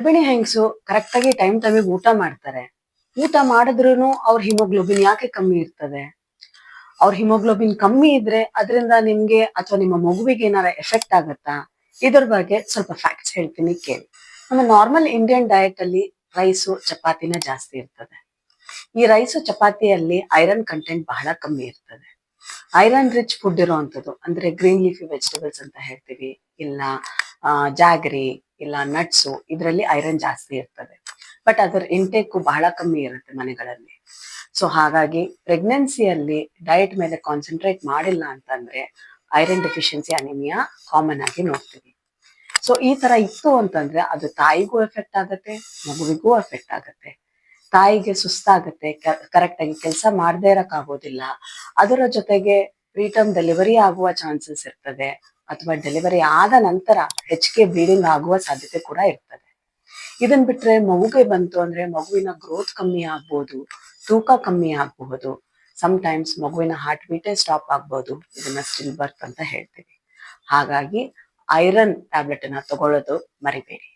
ಗರ್ಭಿಣಿ ಹೆಂಗಸು ಕರೆಕ್ಟ್ ಆಗಿ ಟೈಮಿಗೆ ಊಟ ಮಾಡ್ತಾರೆ. ಊಟ ಮಾಡಿದ್ರೂನು ಅವ್ರ ಹಿಮೋಗ್ಲೋಬಿನ್ ಯಾಕೆ ಕಮ್ಮಿ ಇರ್ತದೆ? ಅವ್ರ ಹಿಮೋಗ್ಲೋಬಿನ್ ಕಮ್ಮಿ ಇದ್ರೆ ಅದರಿಂದ ನಿಮ್ಗೆ ಅಥವಾ ನಿಮ್ಮ ಮಗುವಿಗೆ ಏನಾರ ಎಫೆಕ್ಟ್ ಆಗತ್ತಾ? ಇದ್ರ ಬಗ್ಗೆ ಸ್ವಲ್ಪ ಫ್ಯಾಕ್ಟ್ಸ್ ಹೇಳ್ತೀನಿ ಕೇಳಿ. ನಮ್ಮ ನಾರ್ಮಲ್ ಇಂಡಿಯನ್ ಡಯಟ್ ಅಲ್ಲಿ ರೈಸು ಚಪಾತಿನ ಜಾಸ್ತಿ ಇರ್ತದೆ. ಈ ರೈಸು ಚಪಾತಿಯಲ್ಲಿ ಐರನ್ ಕಂಟೆಂಟ್ ಬಹಳ ಕಮ್ಮಿ ಇರ್ತದೆ. ಐರನ್ ರಿಚ್ ಫುಡ್ ಇರುವಂತದ್ದು ಅಂದ್ರೆ ಗ್ರೀನ್ ಲೀಫಿ ವೆಜಿಟೇಬಲ್ಸ್ ಅಂತ ಹೇಳ್ತೀವಿ, ಇಲ್ಲ ಜಾಗರಿ, ಇಲ್ಲ ನಟ್ಸು, ಇದರಲ್ಲಿ ಐರನ್ ಜಾಸ್ತಿ ಇರ್ತದೆ. ಬಟ್ ಅದರ ಇಂಟೇಕು ಬಹಳ ಕಮ್ಮಿ ಇರುತ್ತೆ ಮನೆಗಳಲ್ಲಿ. ಸೊ ಹಾಗಾಗಿ ಪ್ರೆಗ್ನೆನ್ಸಿಯಲ್ಲಿ ಡಯಟ್ ಮೇಲೆ ಕಾನ್ಸಂಟ್ರೇಟ್ ಮಾಡಿಲ್ಲ ಅಂತಂದ್ರೆ ಐರನ್ ಡೆಫಿಷಿಯನ್ಸಿ ಅನಿಮಿಯಾ ಕಾಮನ್ ಆಗಿ ನೋಡ್ತೀವಿ. ಸೊ ಈ ತರ ಇತ್ತು ಅಂತಂದ್ರೆ ಅದು ತಾಯಿಗೂ ಎಫೆಕ್ಟ್ ಆಗತ್ತೆ, ಮಗುವಿಗೂ ಎಫೆಕ್ಟ್ ಆಗತ್ತೆ. ತಾಯಿಗೆ ಸುಸ್ತಾಗತ್ತೆ, ಕರೆಕ್ಟ್ ಆಗಿ ಕೆಲಸ ಮಾಡದೇ ಇರಕ್ ಆಗೋದಿಲ್ಲ. ಅದರ ಜೊತೆಗೆ ಪ್ರೀಟರ್ಮ್ ಡೆಲಿವರಿ ಆಗುವ ಚಾನ್ಸಸ್ ಇರ್ತದೆ, ಅಥವಾ ಡೆಲಿವರಿ ಆದ ನಂತರ ಹೆಚ್ಚಿಗೆ ಬ್ಲೀಡಿಂಗ್ ಆಗುವ ಸಾಧ್ಯತೆ ಕೂಡ ಇರ್ತದೆ. ಇದನ್ ಬಿಟ್ರೆ ಮಗುಗೆ ಬಂತು ಅಂದ್ರೆ ಮಗುವಿನ ಗ್ರೋತ್ ಕಮ್ಮಿ ಆಗ್ಬೋದು, ತೂಕ ಕಮ್ಮಿ ಆಗಬಹುದು. ಟೈಮ್ಸ್ ಮಗುವಿನ ಹಾರ್ಟ್ ಬೀಟೇ ಸ್ಟಾಪ್ ಆಗ್ಬೋದು. ಇದನ್ನ ಸ್ಟಿಲ್ ಬರ್ತ್ ಅಂತ ಹೇಳ್ತೀವಿ. ಹಾಗಾಗಿ ಐರನ್ ಟ್ಯಾಬ್ಲೆಟ್ ಅನ್ನ ತಗೊಳ್ಳೋದು ಮರಿಬೇಡಿ.